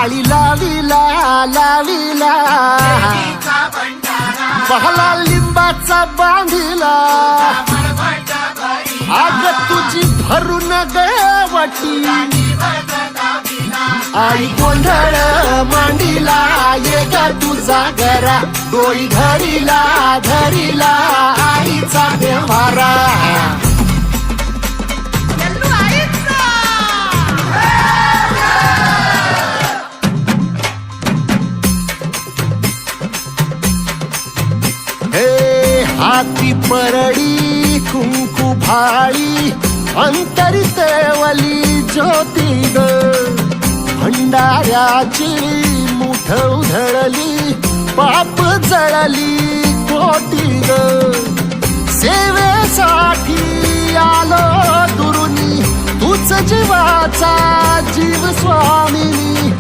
माळी लाविला लाविला बहला लिंबाचा बांधिला आग तुझी भरून गवटी आई गोंधळ मांडीला ये ग तुझा घरा डोई धरीला धरीला आईचा व्यवहारा हाती परडी कुंकू भाळी अंतरी तेवली ज्योती ग भंडाऱ्याची मुठ उधळली पाप जळली कोटी ग सेवेसाठी आलो दुरुनी तूच जीवाचा जीव स्वामिनी